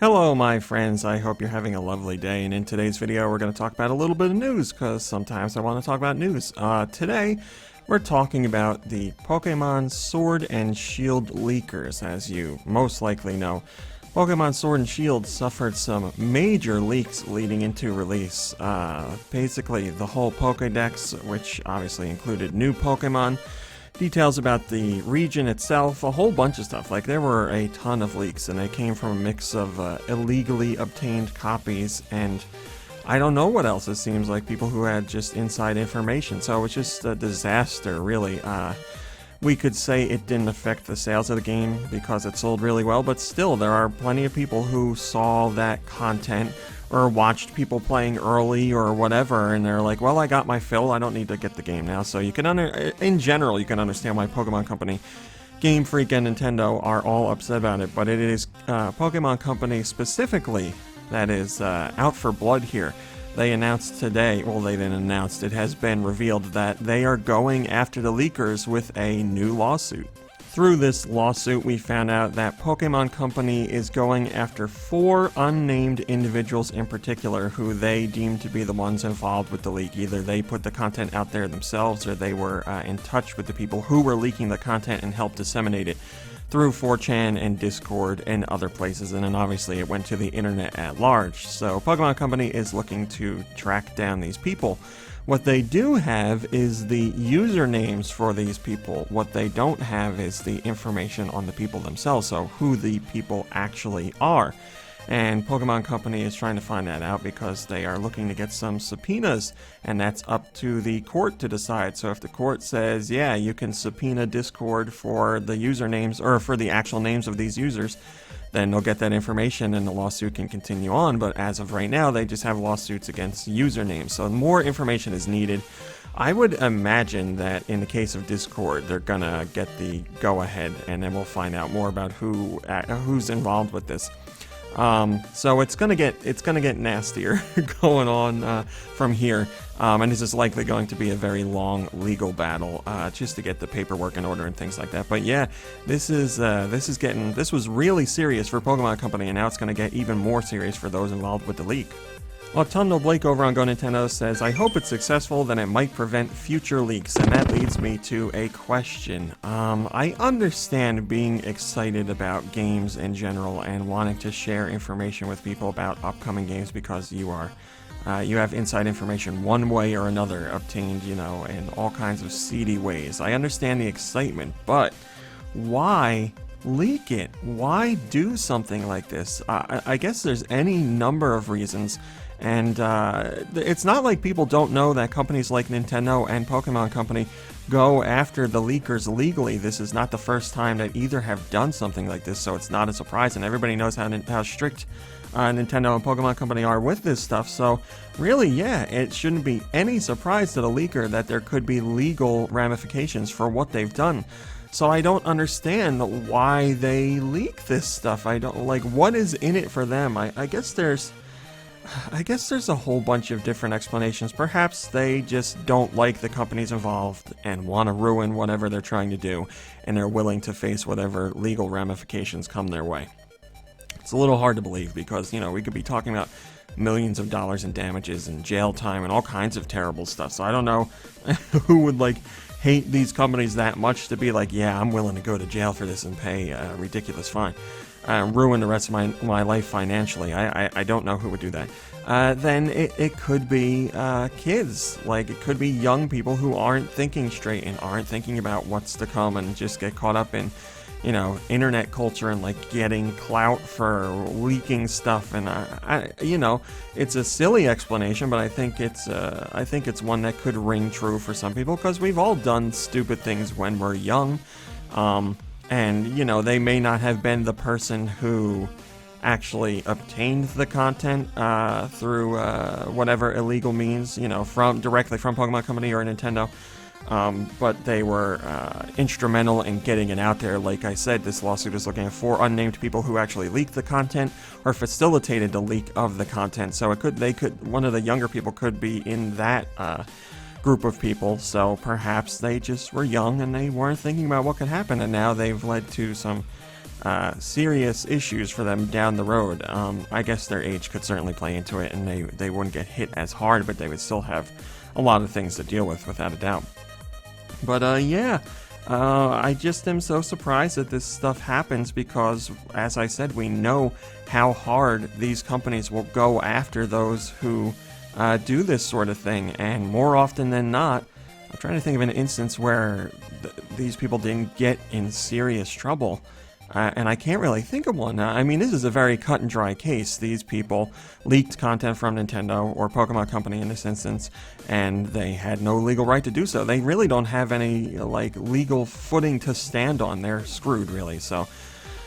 Hello my friends, I hope you're having a lovely day, and in today's video we're going to talk about a little bit of news, because sometimes I want to talk about news. Today we're talking about the Pokemon Sword and Shield leakers. As you most likely know, Pokemon Sword and Shield suffered some major leaks leading into release. Basically the whole Pokédex, which obviously included new Pokemon, details about the region itself, a whole bunch of stuff. Like, there were a ton of leaks, and they came from a mix of illegally obtained copies, and I don't know what else. It seems like people who had just inside information. So it's just a disaster, really. We could say it didn't affect the sales of the game because it sold really well, but still, there are plenty of people who saw that content or watched people playing early or whatever, and they're like, well, I got my fill, I don't need to get the game now. So you can in general, you can understand why Pokemon Company, Game Freak, and Nintendo are all upset about it, but it is Pokemon Company specifically that is out for blood here. They announced today, well, they didn't announce, it has been revealed that they are going after the leakers with a new lawsuit. Through this lawsuit, we found out that Pokemon Company is going after 4 unnamed individuals in particular who they deem to be the ones involved with the leak. Either they put the content out there themselves, or they were in touch with the people who were leaking the content and helped disseminate it through 4chan and Discord and other places, and then obviously it went to the internet at large. So Pokemon Company is looking to track down these people. What they do have is the usernames for these people. What they don't have is the information on the people themselves, so who the people actually are. And Pokemon Company is trying to find that out because they are looking to get some subpoenas, and that's up to the court to decide. So if the court says, yeah, you can subpoena Discord for the usernames, or for the actual names of these users, then they'll get that information and the lawsuit can continue on. But as of right now, they just have lawsuits against usernames. So more information is needed. I would imagine that in the case of Discord, they're gonna get the go-ahead, and then we'll find out more about who's involved with this. So it's gonna get nastier going on from here, and this is likely going to be a very long legal battle just to get the paperwork in order and things like that. But yeah, this was really serious for Pokemon Company, and now it's gonna get even more serious for those involved with the leak. Autumnal Blake over on Go Nintendo says, I hope it's successful, then it might prevent future leaks. And that leads me to a question. I understand being excited about games in general and wanting to share information with people about upcoming games because you have inside information one way or another obtained, in all kinds of seedy ways. I understand the excitement, but why leak it? Why do something like this? I guess there's any number of reasons. And it's not like people don't know that companies like Nintendo and Pokemon Company go after the leakers legally. This is not the first time that either have done something like this, so it's not a surprise, and everybody knows how strict Nintendo and Pokemon Company are with this stuff. So really, yeah, it shouldn't be any surprise to the leaker that there could be legal ramifications for what they've done. So I don't understand why they leak this stuff. I don't, like, what is in it for them? I guess there's a whole bunch of different explanations. Perhaps they just don't like the companies involved and want to ruin whatever they're trying to do, and they're willing to face whatever legal ramifications come their way. It's a little hard to believe because, we could be talking about millions of dollars in damages and jail time and all kinds of terrible stuff. So I don't know who would, hate these companies that much to be like, yeah, I'm willing to go to jail for this and pay a ridiculous fine. Ruin the rest of my life financially. I don't know who would do that. Then it could be kids. Like, it could be young people who aren't thinking straight and aren't thinking about what's to come and just get caught up in, internet culture and getting clout for leaking stuff. And it's a silly explanation, but I think it's one that could ring true for some people, because we've all done stupid things when we're young. And, they may not have been the person who actually obtained the content through whatever illegal means, directly from Pokemon Company or Nintendo. But they were instrumental in getting it out there. Like I said, this lawsuit is looking at 4 unnamed people who actually leaked the content or facilitated the leak of the content. So one of the younger people could be in that group of people, so perhaps they just were young and they weren't thinking about what could happen, and now they've led to some serious issues for them down the road. I guess their age could certainly play into it, and they wouldn't get hit as hard, but they would still have a lot of things to deal with, without a doubt. But yeah, I just am so surprised that this stuff happens because, as I said, we know how hard these companies will go after those who do this sort of thing, and more often than not, I'm trying to think of an instance where these people didn't get in serious trouble, and I can't really think of one. I mean, this is a very cut and dry case. These people leaked content from Nintendo, or Pokemon Company in this instance, and they had no legal right to do so. They really don't have any, like, legal footing to stand on. They're screwed, really, so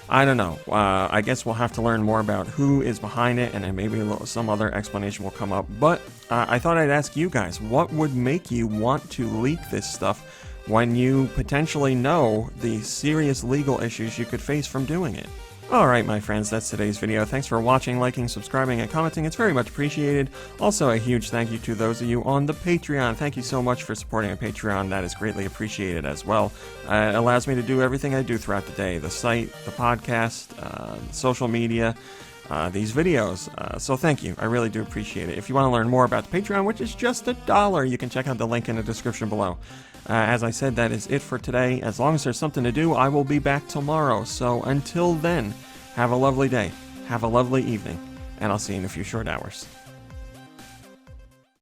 I don't know. I guess we'll have to learn more about who is behind it, and then maybe some other explanation will come up. But I thought I'd ask you guys, what would make you want to leak this stuff when you potentially know the serious legal issues you could face from doing it? Alright, my friends, that's today's video. Thanks for watching, liking, subscribing, and commenting. It's very much appreciated. Also, a huge thank you to those of you on the Patreon. Thank you so much for supporting a Patreon. That is greatly appreciated as well. It allows me to do everything I do throughout the day. The site, the podcast, social media, these videos. So thank you. I really do appreciate it. If you want to learn more about the Patreon, which is just $1, you can check out the link in the description below. As I said, that is it for today. As long as there's something to do, I will be back tomorrow. So until then, have a lovely day, have a lovely evening, and I'll see you in a few short hours.